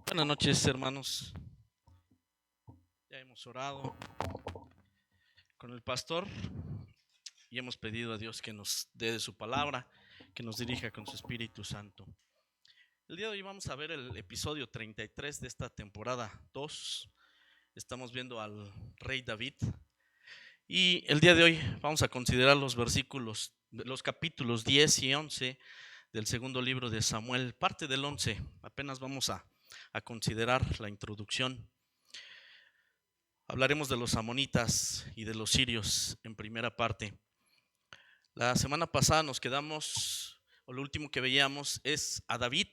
Buenas noches, hermanos. Ya hemos orado con el pastor y hemos pedido a Dios que nos dé de su palabra, que nos dirija con su Espíritu Santo. El día de hoy vamos a ver el episodio 33 de esta temporada 2. Estamos viendo al rey David y el día de hoy vamos a considerar los capítulos 10 y 11 del segundo libro de Samuel, parte del 11. Apenas vamos a considerar la introducción. Hablaremos de los amonitas y de los sirios en primera parte. La semana pasada nos quedamos, o lo último que veíamos es a David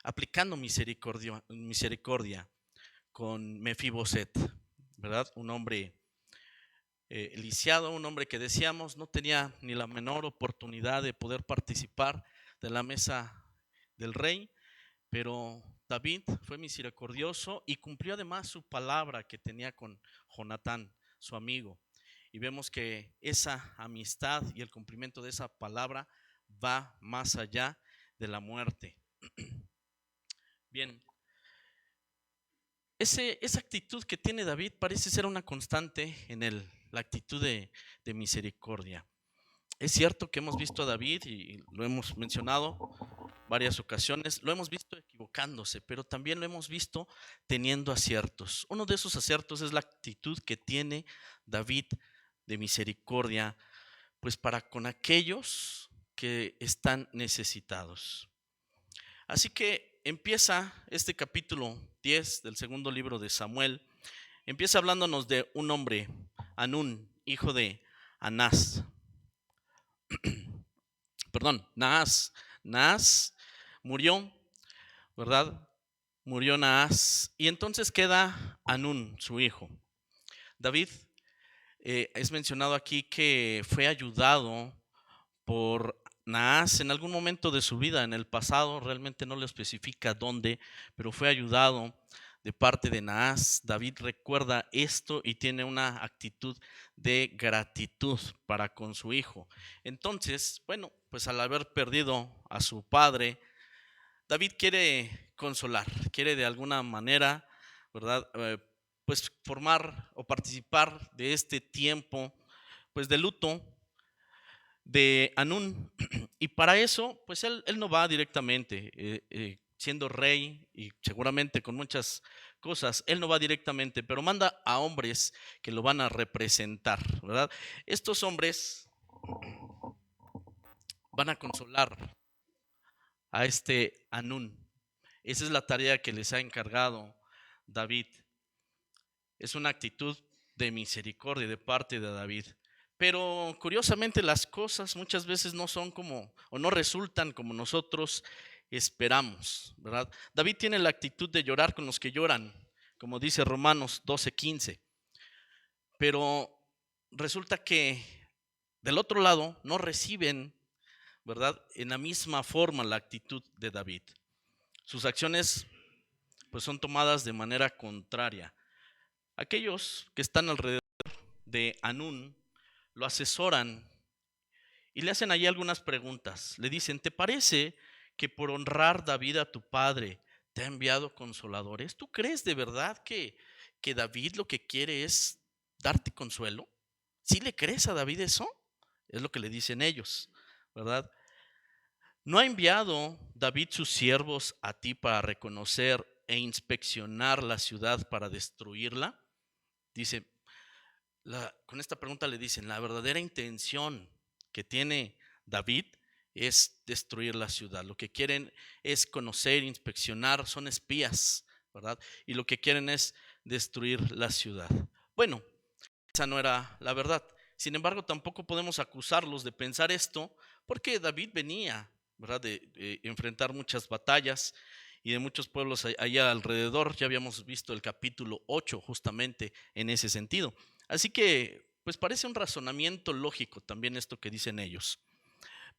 aplicando misericordia con Mefiboset, ¿verdad? Un hombre lisiado, un hombre que decíamos no tenía ni la menor oportunidad de poder participar de la mesa del rey, pero David fue misericordioso y cumplió además su palabra que tenía con Jonatán, su amigo. Y vemos que esa amistad y el cumplimiento de esa palabra va más allá de la muerte. Bien, esa actitud que tiene David parece ser una constante en la actitud de misericordia. Es cierto que hemos visto a David y lo hemos mencionado varias ocasiones, lo hemos visto equivocándose, pero también lo hemos visto teniendo aciertos. Uno de esos aciertos es la actitud que tiene David de misericordia, pues para con aquellos que están necesitados. Así que empieza este capítulo 10 del segundo libro de Samuel, empieza hablándonos de un hombre, Anún, hijo de Anás. Naas murió, ¿verdad? Murió Naas y entonces queda Anún, su hijo. David es mencionado aquí que fue ayudado por Naas en algún momento de su vida, en el pasado, realmente no le especifica dónde, pero fue ayudado de parte de Naas. David recuerda esto y tiene una actitud de gratitud para con su hijo. Entonces, bueno, pues al haber perdido a su padre, David quiere consolar, quiere de alguna manera, ¿verdad? Pues formar o participar de este tiempo, pues de luto de Anún. Y para eso, pues él no va directamente, siendo rey y seguramente con muchas cosas, él no va directamente, pero manda a hombres que lo van a representar, ¿verdad? Estos hombres van a consolar a este Anún. Esa es la tarea que les ha encargado David. Es una actitud de misericordia de parte de David. Pero curiosamente las cosas muchas veces no son como o no resultan como nosotros esperamos, ¿verdad? David tiene la actitud de llorar con los que lloran, como dice Romanos 12:15. Pero resulta que del otro lado no reciben, ¿verdad? En la misma forma la actitud de David. Sus acciones pues son tomadas de manera contraria. Aquellos que están alrededor de Anún lo asesoran y le hacen allí algunas preguntas. Le dicen, ¿te parece que por honrar David a tu padre te ha enviado consoladores? ¿Tú crees de verdad que David lo que quiere es darte consuelo? ¿Sí le crees a David eso? Es lo que le dicen ellos, ¿verdad? ¿No ha enviado David sus siervos a ti para reconocer e inspeccionar la ciudad para destruirla? Dice, con esta pregunta le dicen, la verdadera intención que tiene David es destruir la ciudad. Lo que quieren es conocer, inspeccionar, son espías, ¿verdad? Y lo que quieren es destruir la ciudad. Bueno, esa no era la verdad. Sin embargo, tampoco podemos acusarlos de pensar esto porque David venía, ¿verdad?, de enfrentar muchas batallas y de muchos pueblos allá alrededor. Ya habíamos visto el capítulo 8 justamente en ese sentido. Así que, pues parece un razonamiento lógico también esto que dicen ellos.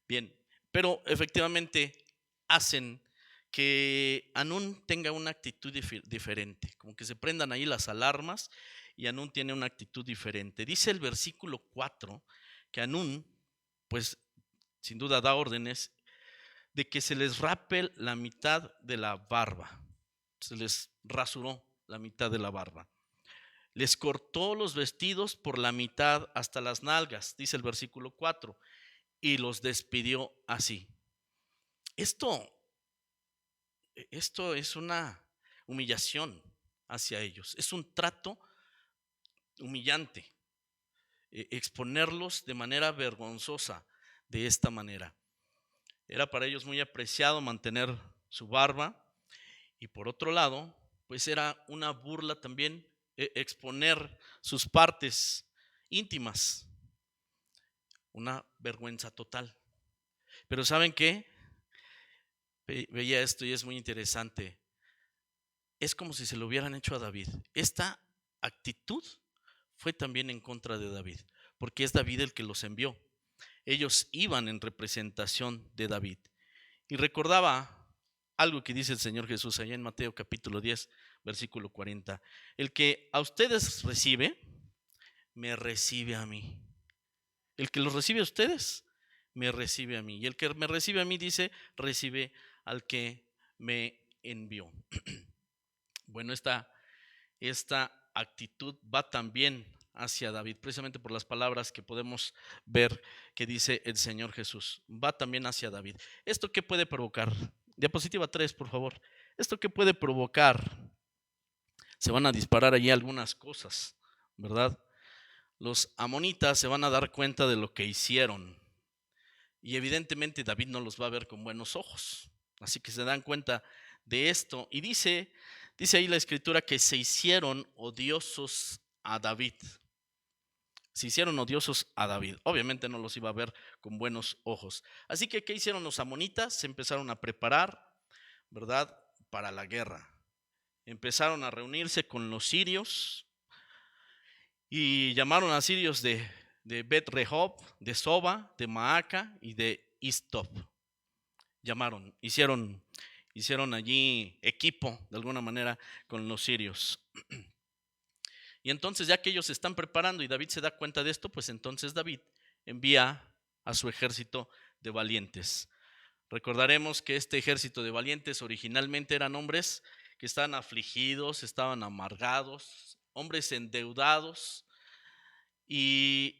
Bien, pero efectivamente hacen que Anún tenga una actitud diferente, como que se prendan ahí las alarmas y Anún tiene una actitud diferente. Dice el versículo 4 que Anún, pues sin duda da órdenes de que se les rape la mitad de la barba. Se les rasuró la mitad de la barba. Les cortó los vestidos por la mitad hasta las nalgas, dice el versículo 4, y los despidió así. Esto es una humillación hacia ellos, es un trato humillante, exponerlos de manera vergonzosa de esta manera. Era para ellos muy apreciado mantener su barba, y por otro lado, pues era una burla también exponer sus partes íntimas, una vergüenza total. Pero ¿saben qué? Veía esto y es muy interesante. Es como si se lo hubieran hecho a David. Esta actitud fue también en contra de David, porque es David el que los envió. Ellos iban en representación de David. Y recordaba algo que dice el Señor Jesús allá en Mateo capítulo 10, versículo 40. El que a ustedes recibe, me recibe a mí. El que los recibe a ustedes, me recibe a mí. Y el que me recibe a mí, dice, recibe al que me envió. Bueno, esta actitud va también hacia David, precisamente por las palabras que podemos ver que dice el Señor Jesús. Va también hacia David. ¿Esto qué puede provocar? Diapositiva 3, por favor. ¿Esto qué puede provocar? Se van a disparar allí algunas cosas, ¿verdad? Los amonitas se van a dar cuenta de lo que hicieron. Y evidentemente David no los va a ver con buenos ojos. Así que se dan cuenta de esto. Y dice ahí la escritura que se hicieron odiosos a David. Se hicieron odiosos a David. Obviamente no los iba a ver con buenos ojos. Así que, ¿qué hicieron los amonitas? Se empezaron a preparar, ¿verdad?, para la guerra. Empezaron a reunirse con los sirios y llamaron a sirios de Bet Rehob, de Soba, de Maaca y de Istop. Hicieron allí equipo de alguna manera con los sirios. Y entonces, ya que ellos se están preparando y David se da cuenta de esto, pues entonces David envía a su ejército de valientes. Recordaremos que este ejército de valientes originalmente eran hombres que estaban afligidos, estaban amargados, hombres endeudados. Y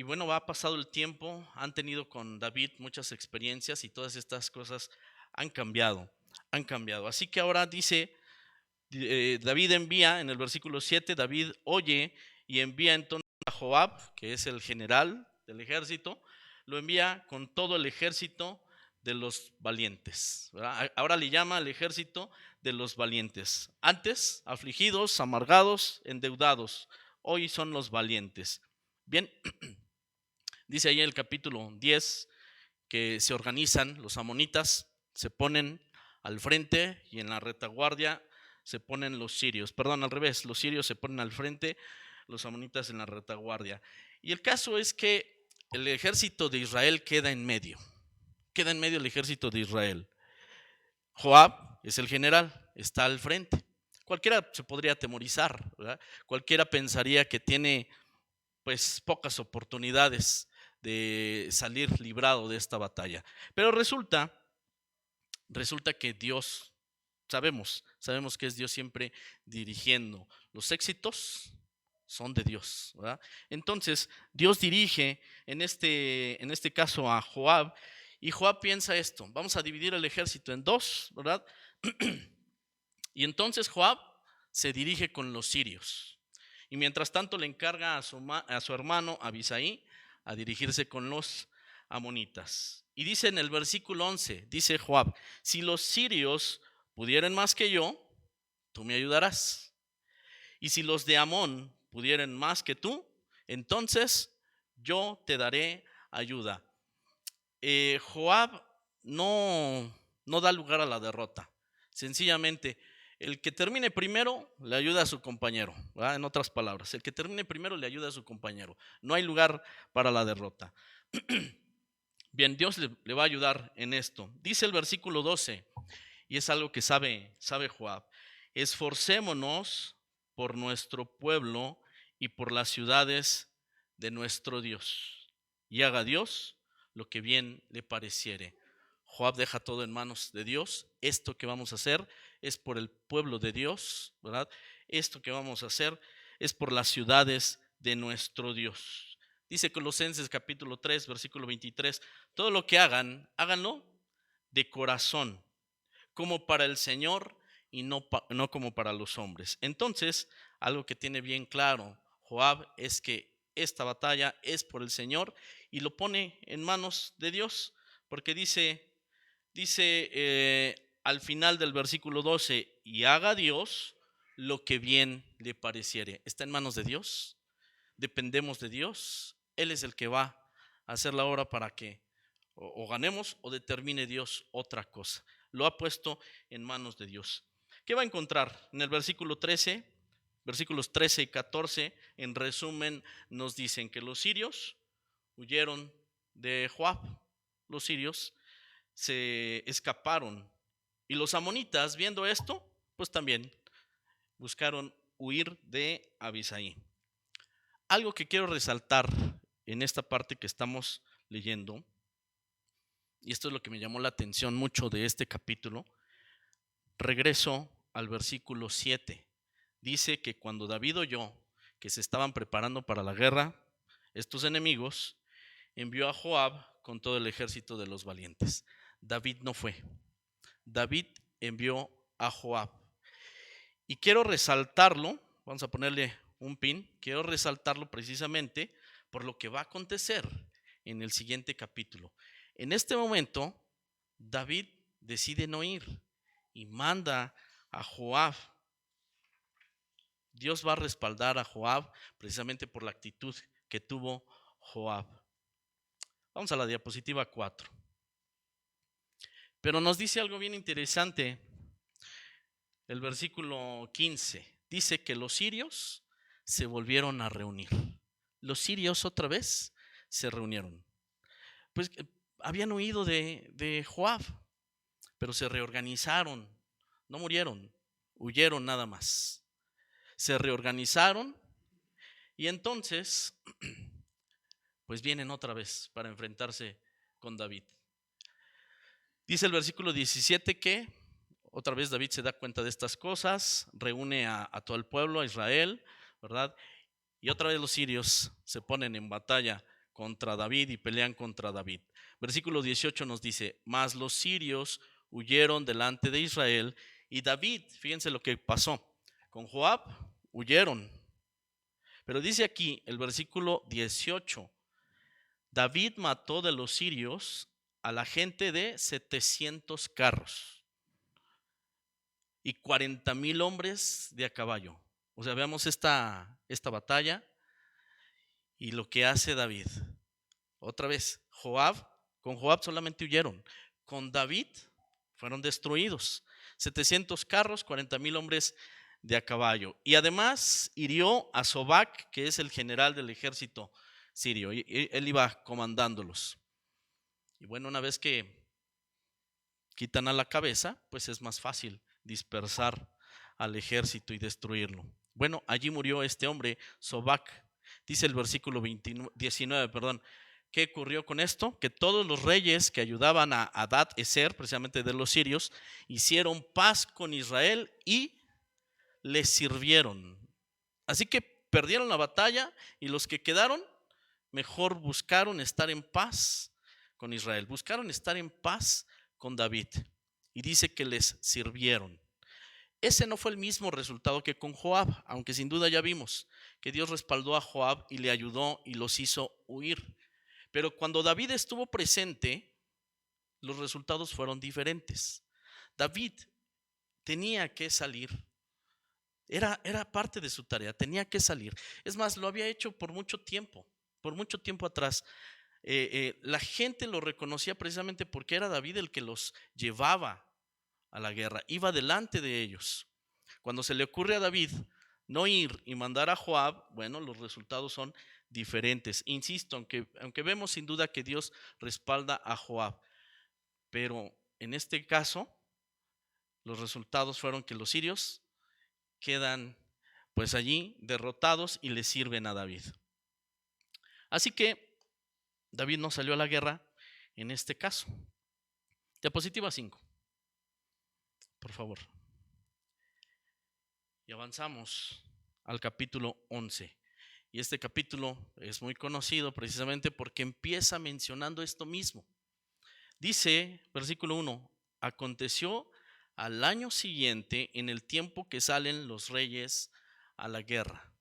bueno, va pasado el tiempo, han tenido con David muchas experiencias y todas estas cosas han cambiado. Así que ahora dice, David envía, en el versículo 7, David oye y envía entonces a Joab, que es el general del ejército, lo envía con todo el ejército de los valientes, ¿verdad? Ahora le llama al ejército de los valientes. Antes, afligidos, amargados, endeudados. Hoy son los valientes. Bien, dice ahí en el capítulo 10 que se organizan los amonitas, se ponen al frente y en la retaguardia se ponen los sirios. Perdón, al revés, los sirios se ponen al frente, los amonitas en la retaguardia. Y el caso es que el ejército de Israel queda en medio el ejército de Israel. Joab es el general, está al frente. Cualquiera se podría atemorizar, ¿verdad? Cualquiera pensaría que tiene pues pocas oportunidades de salir librado de esta batalla. Pero resulta que Dios, sabemos que es Dios siempre dirigiendo. Los éxitos son de Dios, ¿verdad? Entonces, Dios dirige en este caso a Joab, y Joab piensa esto: vamos a dividir el ejército en dos, ¿verdad? Y entonces Joab se dirige con los sirios. Y mientras tanto le encarga a su hermano Abisai a dirigirse con los amonitas. Y dice en el versículo 11, dice Joab: si los sirios pudieren más que yo, tú me ayudarás. Y si los de Amón pudieren más que tú, entonces yo te daré ayuda. Joab no da lugar a la derrota. Sencillamente, el que termine primero le ayuda a su compañero, ¿verdad? En otras palabras, el que termine primero le ayuda a su compañero. No hay lugar para la derrota. Bien, Dios le va a ayudar en esto. Dice el versículo 12, y es algo que sabe Joab: esforcémonos por nuestro pueblo y por las ciudades de nuestro Dios, y haga Dios lo que bien le pareciere. Joab deja todo en manos de Dios. Esto que vamos a hacer es por el pueblo de Dios, ¿verdad? Esto que vamos a hacer es por las ciudades de nuestro Dios. Dice Colosenses capítulo 3, versículo 23, todo lo que hagan, háganlo de corazón, como para el Señor y no como para los hombres. Entonces, algo que tiene bien claro Joab es que esta batalla es por el Señor y lo pone en manos de Dios, porque dice al final del versículo 12, y haga Dios lo que bien le pareciere. Está en manos de Dios, dependemos de Dios, Él es el que va a hacer la obra para que o ganemos o determine Dios otra cosa. Lo ha puesto en manos de Dios. ¿Qué va a encontrar? En el versículo 13, versículos 13 y 14, en resumen, nos dicen que los sirios huyeron de Joab. Los sirios se escaparon. Y los amonitas, viendo esto, pues también buscaron huir de Abisaí. Algo que quiero resaltar en esta parte que estamos leyendo, y esto es lo que me llamó la atención mucho de este capítulo, regreso al versículo 7. Dice que cuando David oyó que se estaban preparando para la guerra, estos enemigos, envió a Joab con todo el ejército de los valientes. David no fue. David envió a Joab. Y quiero resaltarlo, vamos a ponerle un pin, quiero resaltarlo precisamente por lo que va a acontecer en el siguiente capítulo. En este momento, David decide no ir y manda a Joab. Dios va a respaldar a Joab precisamente por la actitud que tuvo Joab. Vamos a la diapositiva 4. Pero nos dice algo bien interesante. El versículo 15 dice que los sirios se volvieron a reunir. Los sirios otra vez se reunieron. Pues habían huido de Joab, pero se reorganizaron. No murieron, huyeron nada más. Se reorganizaron y entonces pues vienen otra vez para enfrentarse con David. Dice el versículo 17 que otra vez David se da cuenta de estas cosas, reúne a todo el pueblo, a Israel, ¿verdad? Y otra vez los sirios se ponen en batalla contra David y pelean contra David. Versículo 18 nos dice, mas los sirios huyeron delante de Israel y David, fíjense lo que pasó, con Joab huyeron. Pero dice aquí el versículo 18, David mató de los sirios a la gente de 700 carros y 40,000 hombres de a caballo. O sea, veamos esta batalla y lo que hace David. Otra vez, con Joab solamente huyeron. Con David fueron destruidos. 700 carros, 40,000 hombres de a caballo. Y además hirió a Sobac, que es el general del ejército sirio. Y él iba comandándolos. Y bueno, una vez que quitan a la cabeza, pues es más fácil dispersar al ejército y destruirlo. Bueno, allí murió este hombre, Sobac. Dice el versículo 19, ¿qué ocurrió con esto? Que todos los reyes que ayudaban a Adad-Ezer, precisamente de los sirios, hicieron paz con Israel y les sirvieron. Así que perdieron la batalla y los que quedaron mejor buscaron estar en paz con Israel, buscaron estar en paz con David. Y dice que les sirvieron. Ese no fue el mismo resultado que con Joab, aunque sin duda ya vimos que Dios respaldó a Joab y le ayudó y los hizo huir. Pero cuando David estuvo presente, los resultados fueron diferentes. David tenía que salir. Era parte de su tarea, tenía que salir. Es más, lo había hecho por mucho tiempo atrás. La gente lo reconocía precisamente porque era David el que los llevaba a la guerra, iba delante de ellos. Cuando se le ocurre a David no ir y mandar a Joab, bueno, los resultados son diferentes. Insisto, aunque vemos sin duda que Dios respalda a Joab, pero en este caso los resultados fueron que los sirios quedan pues allí derrotados y le sirven a David. Así que David no salió a la guerra en este caso. Diapositiva 5, por favor. Y avanzamos al capítulo 11. Y este capítulo es muy conocido precisamente porque empieza mencionando esto mismo. Dice, versículo 1, aconteció al año siguiente, en el tiempo que salen los reyes a la guerra.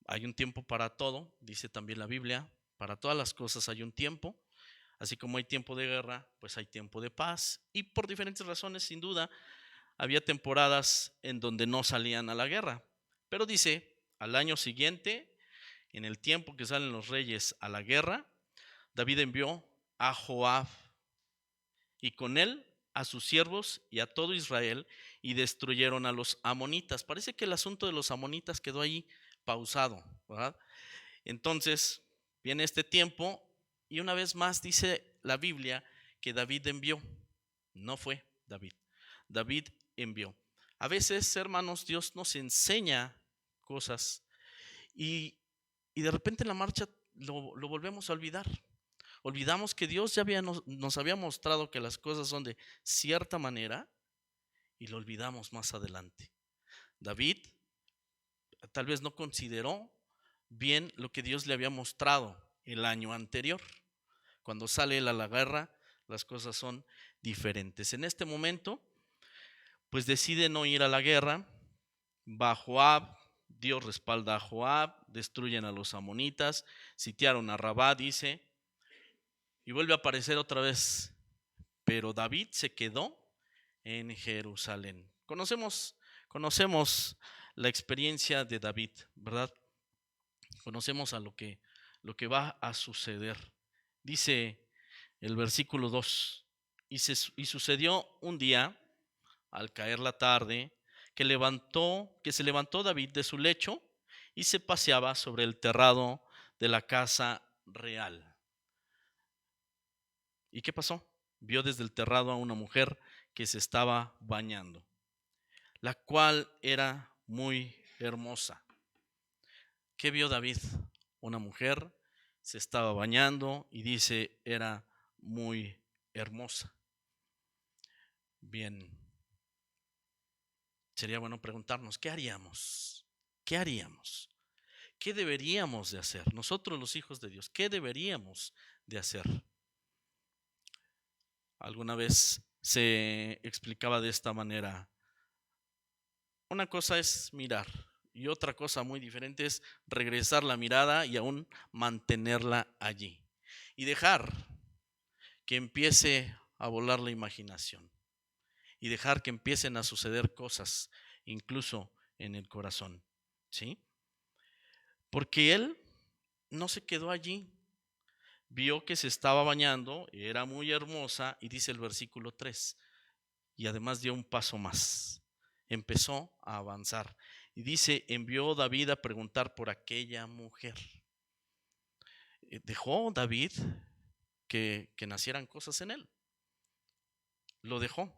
Hay un tiempo para todo, dice también la Biblia, para todas las cosas hay un tiempo. Así como hay tiempo de guerra, pues hay tiempo de paz. Y por diferentes razones, sin duda, había temporadas en donde no salían a la guerra. Pero dice, al año siguiente, en el tiempo que salen los reyes a la guerra, David envió a Joab y con él a sus siervos y a todo Israel y destruyeron a los amonitas. Parece que el asunto de los amonitas quedó ahí pausado, ¿verdad? Entonces viene este tiempo y una vez más dice la Biblia que David envió. No fue David. David envió. A veces, hermanos, Dios nos enseña cosas y de repente en la marcha lo volvemos a olvidar. Olvidamos que Dios ya nos había mostrado que las cosas son de cierta manera y lo olvidamos más adelante. David tal vez no consideró bien lo que Dios le había mostrado el año anterior. Cuando sale él a la guerra, las cosas son diferentes. En este momento, pues decide no ir a la guerra. Va Joab, Dios respalda a Joab, destruyen a los amonitas, sitiaron a Rabá, dice, y vuelve a aparecer otra vez. Pero David se quedó en Jerusalén. Conocemos la experiencia de David, ¿verdad? Conocemos a lo que va a suceder. Dice el versículo 2, y sucedió un día, al caer la tarde, que se levantó David de su lecho y se paseaba sobre el terrado de la casa real. ¿Y qué pasó? Vio desde el terrado a una mujer que se estaba bañando, la cual era muy hermosa. ¿Qué vio David? Una mujer se estaba bañando y dice era muy hermosa. Bien, sería bueno preguntarnos, ¿qué haríamos? ¿Qué haríamos? ¿Qué deberíamos de hacer? Nosotros los hijos de Dios, ¿qué deberíamos de hacer? Alguna vez se explicaba de esta manera. Una cosa es mirar y otra cosa muy diferente es regresar la mirada y aún mantenerla allí. Y dejar que empiece a volar la imaginación. Y dejar que empiecen a suceder cosas, incluso en el corazón. ¿Sí? Porque él no se quedó allí. Vio que se estaba bañando, era muy hermosa, y dice el versículo 3, y además dio un paso más. Empezó a avanzar. Y dice, envió David a preguntar por aquella mujer. Dejó David que nacieran cosas en él. Lo dejó.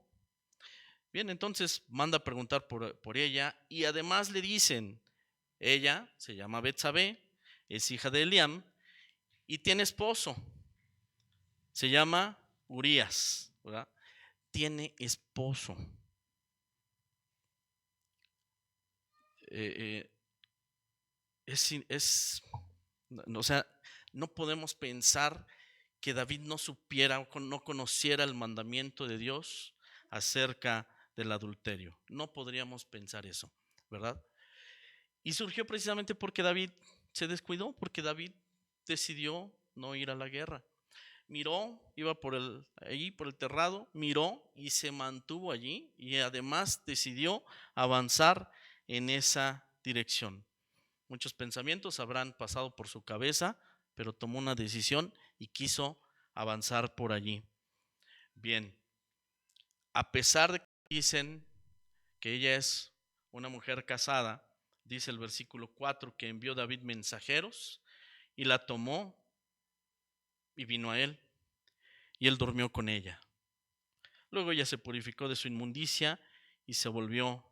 Bien, entonces manda a preguntar por ella y además le dicen, ella se llama Betsabé, es hija de Eliam y tiene esposo. Se llama Urías, ¿verdad? Tiene esposo. O sea, no podemos pensar que David no supiera o no conociera el mandamiento de Dios acerca del adulterio. No podríamos pensar eso, ¿verdad? Y surgió precisamente porque David se descuidó, porque David decidió no ir a la guerra. Miró, iba allí por el terrado, miró y se mantuvo allí y además decidió avanzar en esa dirección. Muchos pensamientos habrán pasado por su cabeza, pero tomó una decisión y quiso avanzar por allí. Bien, a pesar de que dicen que ella es una mujer casada, dice el versículo 4 que envió David mensajeros y la tomó y vino a él y él durmió con ella. Luego ella se purificó de su inmundicia y se volvió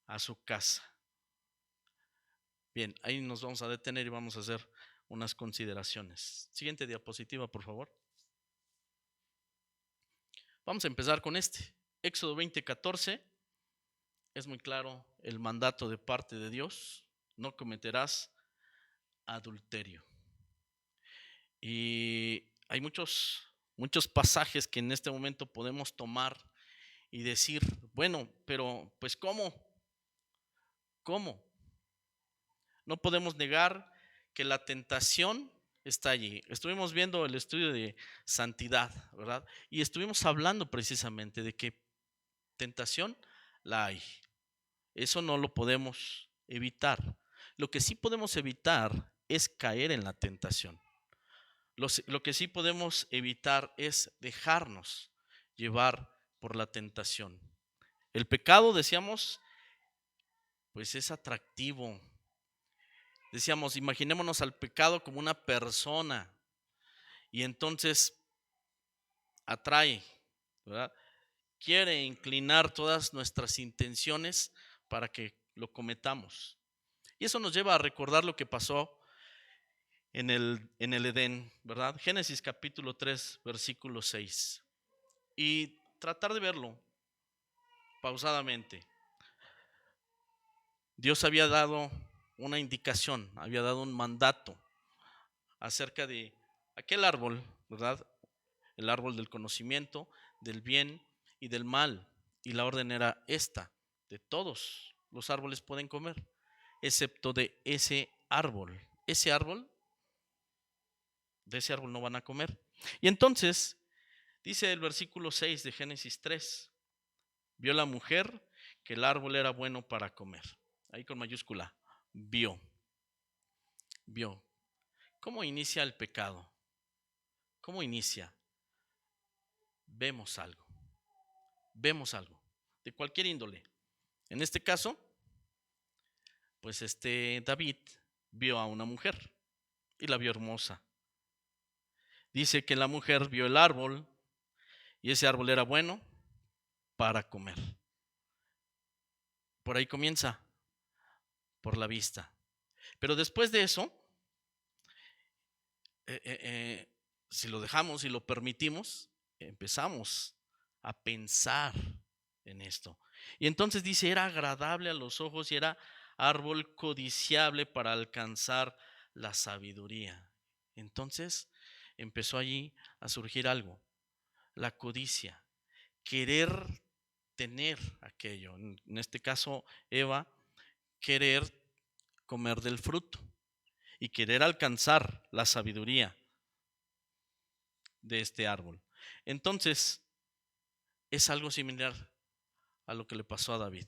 a su casa. Bien, ahí nos vamos a detener y vamos a hacer unas consideraciones. Siguiente diapositiva, por favor. Vamos a empezar con este. Éxodo 20:14. Es muy claro el mandato de parte de Dios. No cometerás adulterio. Y hay muchos pasajes que en este momento podemos tomar y decir, bueno, pero pues ¿cómo? No podemos negar que la tentación está allí. Estuvimos viendo el estudio de santidad, ¿verdad? Y estuvimos hablando precisamente de que tentación la hay. Eso no lo podemos evitar. Lo que sí podemos evitar es caer en la tentación. Lo que sí podemos evitar es dejarnos llevar por la tentación. El pecado, decíamos, pues es atractivo. Decíamos, imaginémonos al pecado como una persona y entonces atrae, ¿verdad? Quiere inclinar todas nuestras intenciones para que lo cometamos. Y eso nos lleva a recordar lo que pasó en el Edén, ¿verdad? Génesis capítulo 3, versículo 6. Y tratar de verlo pausadamente. Dios había dado una indicación, había dado un mandato acerca de aquel árbol, ¿verdad? El árbol del conocimiento, del bien y del mal. Y la orden era esta: de todos los árboles pueden comer, excepto de ese árbol. Ese árbol, de ese árbol no van a comer. Y entonces, dice el versículo 6 de Génesis 3, vio la mujer que el árbol era bueno para comer. Ahí con mayúscula, vio. ¿Cómo inicia el pecado? ¿Cómo inicia? Vemos algo de cualquier índole. En este caso, pues David vio a una mujer y la vio hermosa. Dice que la mujer vio el árbol y ese árbol era bueno para comer. Por ahí comienza, por la vista. Pero después de eso, si lo dejamos y lo permitimos, empezamos a pensar en esto. Y entonces dice, era agradable a los ojos y era árbol codiciable para alcanzar la sabiduría. Entonces empezó allí a surgir algo, la codicia, querer tener aquello. En este caso, Eva, querer comer del fruto y querer alcanzar la sabiduría de este árbol. Entonces, es algo similar a lo que le pasó a David.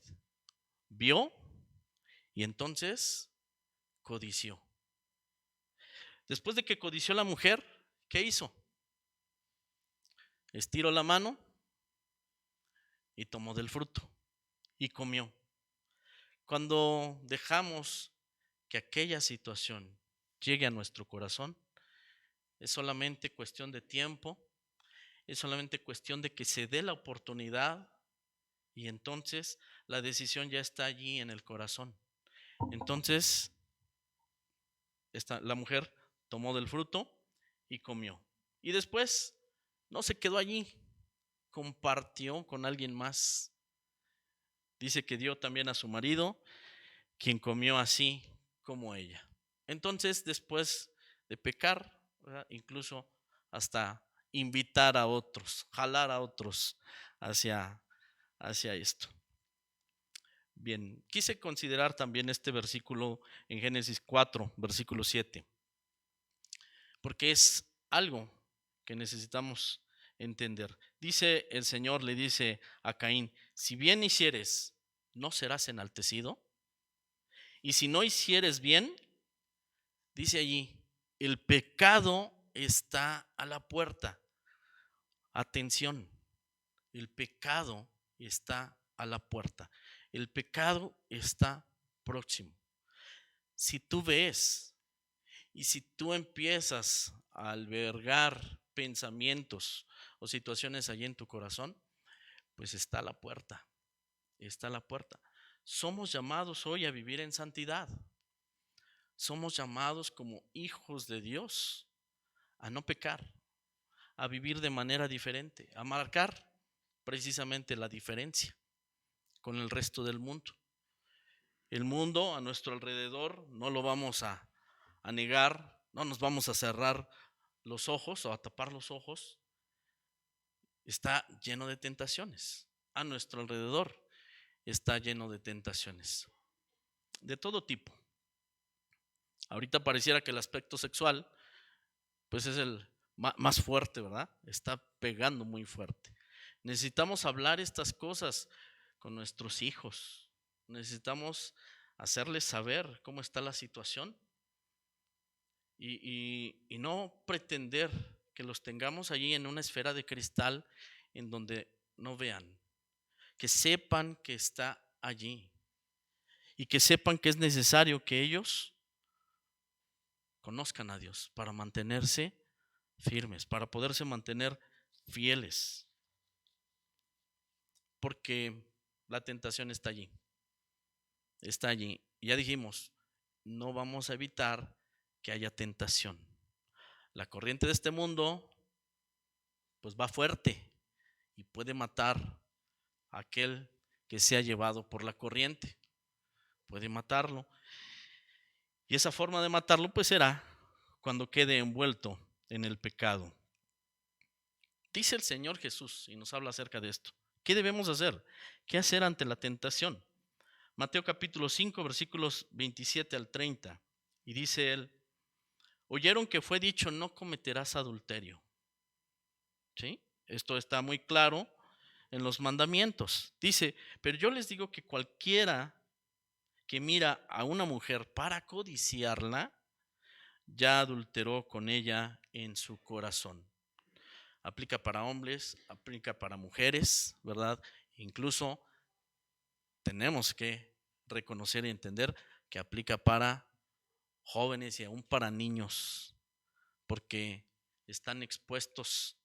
Vio y entonces codició. Después de que codició la mujer, ¿qué hizo? Estiró la mano y tomó del fruto y comió. Cuando dejamos que aquella situación llegue a nuestro corazón, es solamente cuestión de tiempo, es solamente cuestión de que se dé la oportunidad y entonces la decisión ya está allí en el corazón. Entonces, la mujer tomó del fruto y comió. Y después no se quedó allí, compartió con alguien más. Dice que dio también a su marido, quien comió así como ella. Entonces, después de pecar, ¿verdad? Incluso hasta invitar a otros, jalar a otros hacia esto. Bien, quise considerar también este versículo en Génesis 4, versículo 7, porque es algo que necesitamos entender. Dice el Señor, le dice a Caín, si bien hicieres, ¿no serás enaltecido? Y si no hicieres bien, dice allí, el pecado está a la puerta. Atención, el pecado está a la puerta. El pecado está próximo. Si tú ves y si tú empiezas a albergar pensamientos o situaciones allí en tu corazón, pues está a la puerta, está a la puerta. Somos llamados hoy a vivir en santidad. Somos llamados como hijos de Dios a no pecar, a vivir de manera diferente, a marcar precisamente la diferencia con el resto del mundo. El mundo a nuestro alrededor no lo vamos a negar, no nos vamos a cerrar los ojos o a tapar los ojos. Está lleno de tentaciones. A nuestro alrededor está lleno de tentaciones de todo tipo. Ahorita pareciera que el aspecto sexual pues es el más fuerte, ¿verdad? Está pegando muy fuerte. Necesitamos hablar estas cosas con nuestros hijos. Necesitamos hacerles saber cómo está la situación y no pretender que los tengamos allí en una esfera de cristal en donde no vean, que sepan que está allí y que sepan que es necesario que ellos conozcan a Dios para mantenerse firmes, para poderse mantener fieles, porque la tentación está allí, está allí. Ya dijimos, no vamos a evitar que haya tentación. La corriente de este mundo pues va fuerte y puede matar a aquel que sea llevado por la corriente, puede matarlo. Y esa forma de matarlo pues será cuando quede envuelto en el pecado. Dice el Señor Jesús y nos habla acerca de esto. ¿Qué debemos hacer? ¿Qué hacer ante la tentación? Mateo capítulo 5 versículos 27 al 30. Y dice él, oyeron que fue dicho, no cometerás adulterio. ¿Sí? Esto está muy claro en los mandamientos. Dice, pero yo les digo que cualquiera que mira a una mujer para codiciarla, ya adulteró con ella en su corazón. Aplica para hombres, aplica para mujeres, ¿verdad? Incluso tenemos que reconocer y entender que aplica para jóvenes y aún para niños, porque están expuestos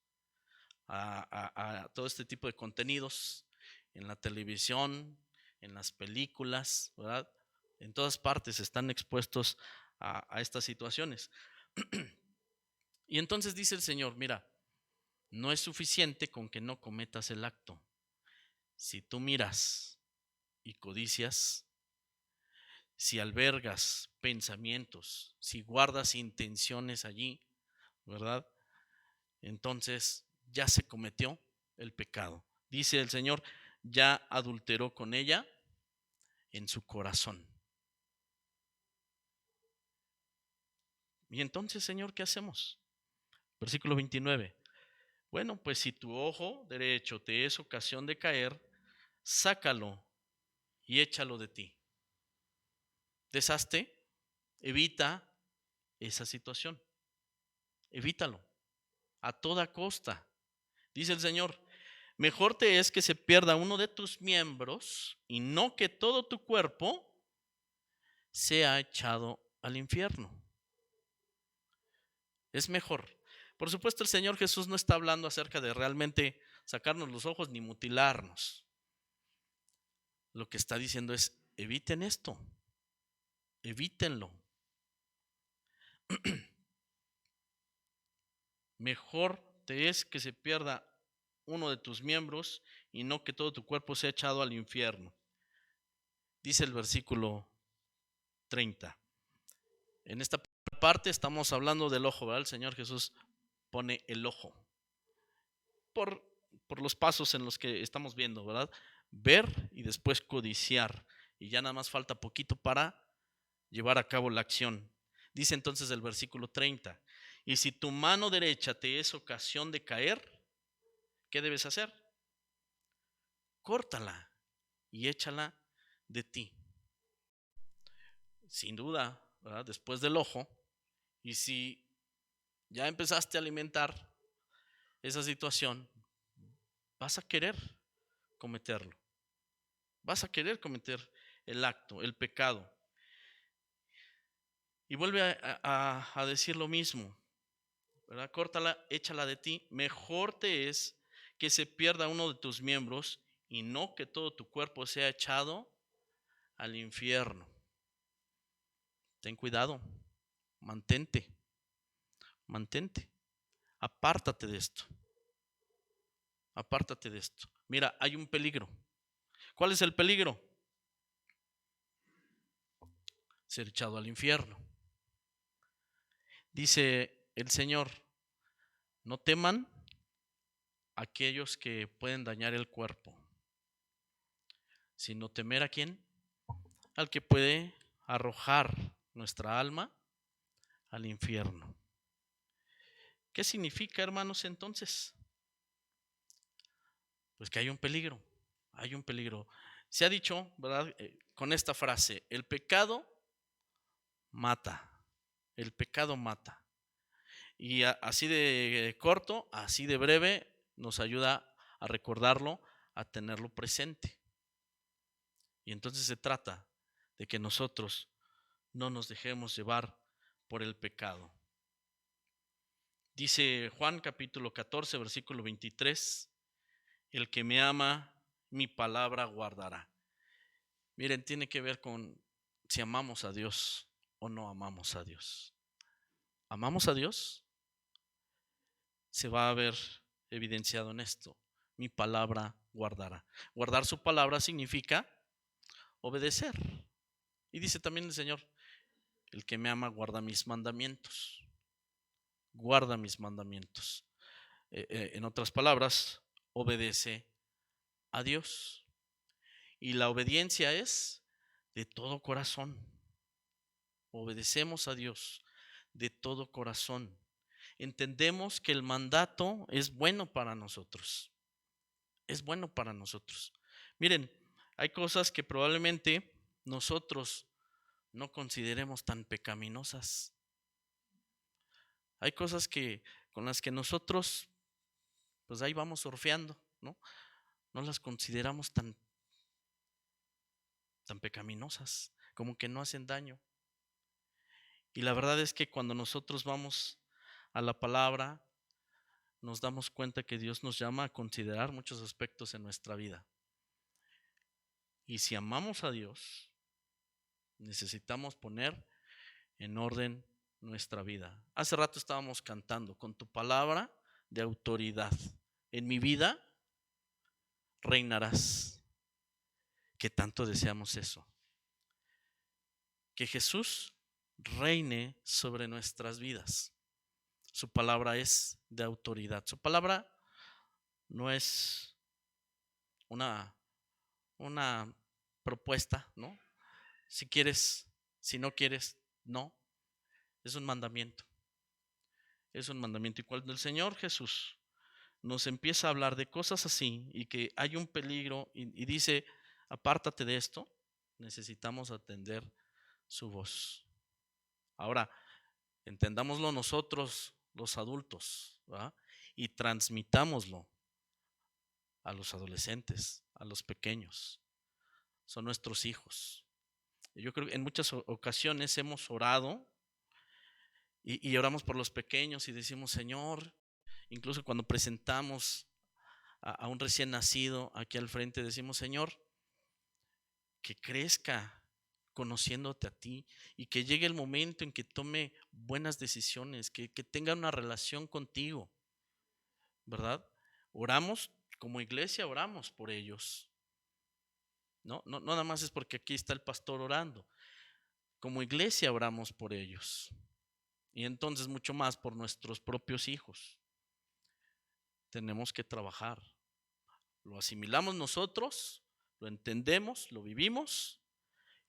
a todo este tipo de contenidos en la televisión, en las películas, ¿verdad? En todas partes están expuestos a estas situaciones. Y entonces dice el Señor, mira, no es suficiente con que no cometas el acto. Si tú miras y codicias, si albergas pensamientos, si guardas intenciones allí, ¿verdad? Entonces ya se cometió el pecado. Dice el Señor, ya adulteró con ella en su corazón. Y entonces, Señor, ¿qué hacemos? Versículo 29. Bueno, pues si tu ojo derecho te es ocasión de caer, sácalo y échalo de ti. Deshazte, evita esa situación. Evítalo a toda costa. Dice el Señor, mejor te es que se pierda uno de tus miembros y no que todo tu cuerpo sea echado al infierno. Es mejor. Por supuesto, el Señor Jesús no está hablando acerca de realmente sacarnos los ojos ni mutilarnos. Lo que está diciendo es, eviten esto, evítenlo. Mejor te es que se pierda uno de tus miembros y no que todo tu cuerpo sea echado al infierno. Dice el versículo 30. En esta parte estamos hablando del ojo, ¿verdad? El Señor Jesús pone el ojo por, por los pasos en los que estamos viendo, ¿verdad? Ver y después codiciar. Y ya nada más falta poquito para llevar a cabo la acción. Dice entonces el versículo 30. Y si tu mano derecha te es ocasión de caer, ¿qué debes hacer? Córtala y échala de ti. Sin duda, ¿verdad? Después del ojo. Y si ya empezaste a alimentar esa situación, vas a querer cometerlo. Vas a querer cometer el acto, el pecado. Y vuelve a decir lo mismo, ¿verdad? Córtala, échala de ti. Mejor te es que se pierda uno de tus miembros y no que todo tu cuerpo sea echado al infierno. Ten cuidado, mantente, apártate de esto, apártate de esto. Mira, hay un peligro. ¿Cuál es el peligro? Ser echado al infierno. Dice el Señor, no teman aquellos que pueden dañar el cuerpo, sino temer a quién, al que puede arrojar nuestra alma al infierno. ¿Qué significa, hermanos, entonces? Pues que hay un peligro, hay un peligro. Se ha dicho, ¿verdad? Con esta frase, el pecado mata, el pecado mata. Y así de corto, así de breve, nos ayuda a recordarlo, a tenerlo presente. Y entonces se trata de que nosotros no nos dejemos llevar por el pecado. Dice Juan capítulo 14, versículo 23, el que me ama, mi palabra guardará. Miren, tiene que ver con si amamos a Dios o no amamos a Dios. ¿Amamos a Dios? Se va a ver evidenciado en esto. Mi palabra guardará. Guardar su palabra significa obedecer. Y dice también el Señor, el que me ama guarda mis mandamientos. Guarda mis mandamientos. En otras palabras, obedece a Dios. Y la obediencia es de todo corazón. Obedecemos a Dios de todo corazón. Entendemos que el mandato es bueno para nosotros. Es bueno para nosotros. Miren, hay cosas que probablemente nosotros no consideremos tan pecaminosas. Hay cosas con las que nosotros, pues ahí vamos surfeando, ¿no? No las consideramos tan pecaminosas, como que no hacen daño. Y la verdad es que cuando nosotros vamos a la palabra, nos damos cuenta que Dios nos llama a considerar muchos aspectos en nuestra vida. Y si amamos a Dios, necesitamos poner en orden nuestra vida. Hace rato estábamos cantando, con tu palabra de autoridad, en mi vida reinarás. Que tanto deseamos eso. Que Jesús reine sobre nuestras vidas. Su palabra es de autoridad. Su palabra no es una propuesta, ¿no? Si quieres, si no quieres, no. Es un mandamiento. Es un mandamiento. Y cuando el Señor Jesús nos empieza a hablar de cosas así y que hay un peligro y dice, apártate de esto, necesitamos atender su voz. Ahora, entendámoslo nosotros, los adultos, ¿verdad? Y transmitámoslo a los adolescentes, a los pequeños. Son nuestros hijos. Yo creo que en muchas ocasiones hemos orado y oramos por los pequeños y decimos, Señor, incluso cuando presentamos a un recién nacido aquí al frente, decimos, Señor, que crezca conociéndote a ti y que llegue el momento en que tome buenas decisiones, que tenga una relación contigo, ¿verdad? Oramos, como iglesia oramos por ellos. No nada más es porque aquí está el pastor orando. Como iglesia oramos por ellos. Y entonces mucho más por nuestros propios hijos. Tenemos que trabajar. Lo asimilamos nosotros, lo entendemos, lo vivimos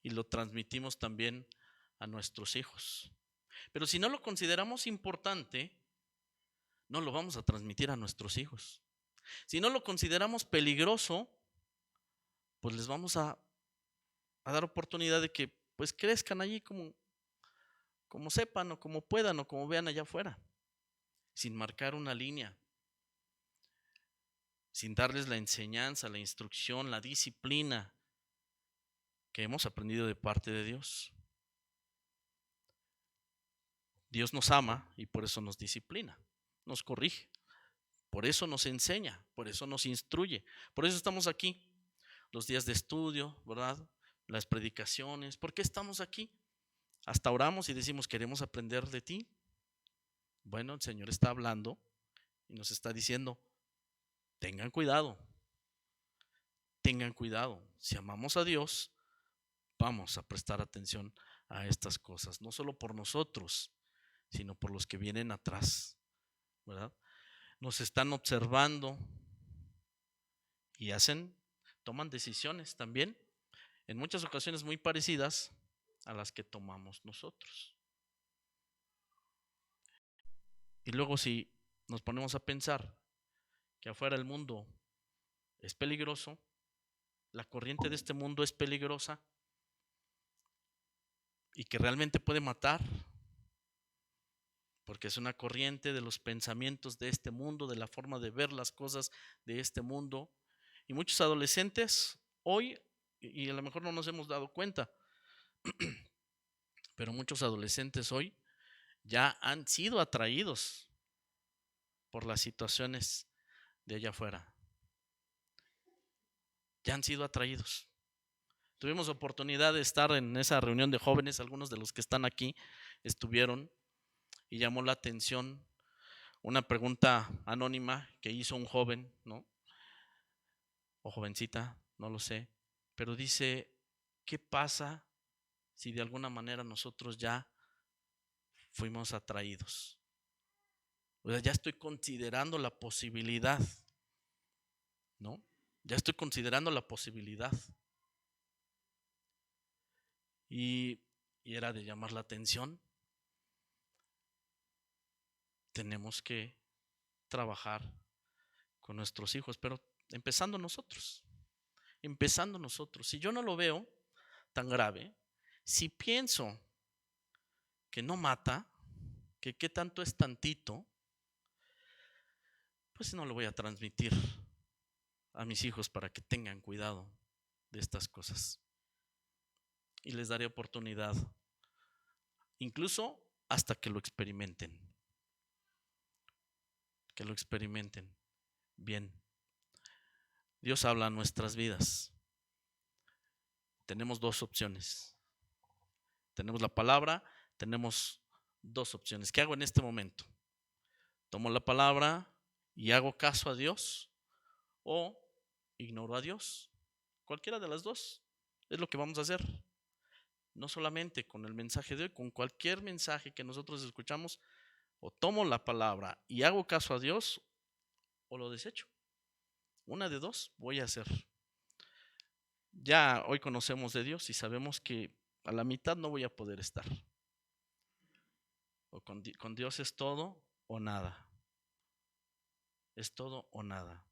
y lo transmitimos también a nuestros hijos. Pero si no lo consideramos importante, no lo vamos a transmitir a nuestros hijos. Si no lo consideramos peligroso, pues les vamos a dar oportunidad de que pues crezcan allí como sepan o como puedan o como vean allá afuera, sin marcar una línea, sin darles la enseñanza, la instrucción, la disciplina que hemos aprendido de parte de Dios. Dios nos ama y por eso nos disciplina, nos corrige, por eso nos enseña, por eso nos instruye, por eso estamos aquí, los días de estudio, ¿verdad? Las predicaciones, ¿por qué estamos aquí? Hasta oramos y decimos, queremos aprender de ti. Bueno, el Señor está hablando y nos está diciendo, tengan cuidado, tengan cuidado. Si amamos a Dios, vamos a prestar atención a estas cosas, no solo por nosotros, sino por los que vienen atrás, ¿verdad? Nos están observando y toman decisiones también, en muchas ocasiones muy parecidas a las que tomamos nosotros. Y luego si nos ponemos a pensar que afuera el mundo es peligroso, la corriente de este mundo es peligrosa y que realmente puede matar, porque es una corriente de los pensamientos de este mundo, de la forma de ver las cosas de este mundo. Y muchos adolescentes hoy, y a lo mejor no nos hemos dado cuenta, pero muchos adolescentes hoy ya han sido atraídos por las situaciones de allá afuera. Ya han sido atraídos. Tuvimos oportunidad de estar en esa reunión de jóvenes, algunos de los que están aquí estuvieron, y llamó la atención una pregunta anónima que hizo un joven, ¿no? O jovencita, no lo sé, pero dice, ¿qué pasa si de alguna manera nosotros ya fuimos atraídos? O sea, ya estoy considerando la posibilidad, ¿no? Ya estoy considerando la posibilidad. Y era de llamar la atención. Tenemos que trabajar con nuestros hijos, pero empezando nosotros. Si yo no lo veo tan grave, si pienso que no mata, que qué tanto es tantito, pues no lo voy a transmitir a mis hijos para que tengan cuidado de estas cosas. Y les daré oportunidad, incluso hasta que lo experimenten. Que lo experimenten bien. Dios habla a nuestras vidas. Tenemos dos opciones. Tenemos la palabra, tenemos dos opciones. ¿Qué hago en este momento? ¿Tomo la palabra y hago caso a Dios o ignoro a Dios? Cualquiera de las dos es lo que vamos a hacer. No solamente con el mensaje de hoy, con cualquier mensaje que nosotros escuchamos, o tomo la palabra y hago caso a Dios o lo desecho. Una de dos voy a hacer. Ya hoy conocemos de Dios y sabemos que a la mitad no voy a poder estar. O con Dios es todo o nada. Es todo o nada.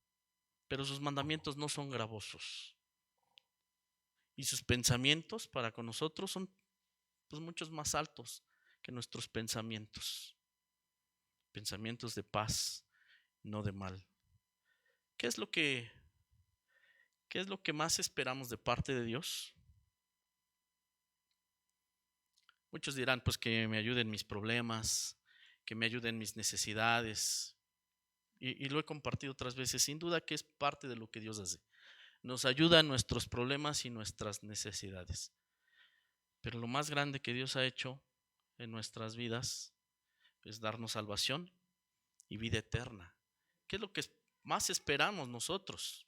Pero sus mandamientos no son gravosos. Y sus pensamientos para con nosotros son pues muchos más altos que nuestros pensamientos. Pensamientos de paz, no de mal. ¿Qué es lo que más esperamos de parte de Dios? Muchos dirán, pues que me ayuden mis problemas, que me ayuden mis necesidades. Y lo he compartido otras veces, sin duda que es parte de lo que Dios hace. Nos ayuda en nuestros problemas y nuestras necesidades. Pero lo más grande que Dios ha hecho en nuestras vidas es darnos salvación y vida eterna. ¿Qué es lo que más esperamos nosotros?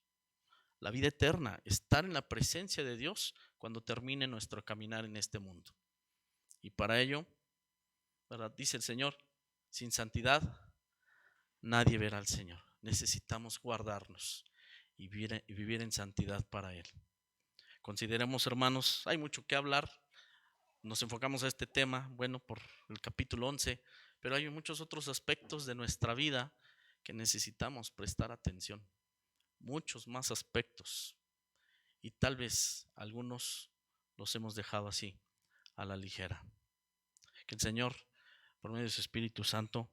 La vida eterna, estar en la presencia de Dios cuando termine nuestro caminar en este mundo. Y para ello, ¿verdad? Dice el Señor, sin santidad nadie verá al Señor. Necesitamos guardarnos y vivir en santidad para Él. Consideremos, hermanos, hay mucho que hablar. Nos enfocamos a este tema, bueno, por el capítulo 11, pero hay muchos otros aspectos de nuestra vida que necesitamos prestar atención. Muchos más aspectos. Y tal vez algunos los hemos dejado así, a la ligera. Que el Señor, por medio de su Espíritu Santo,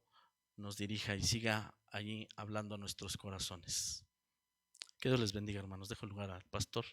nos dirija y siga allí hablando a nuestros corazones. Que Dios les bendiga, hermanos. Dejo el lugar al pastor.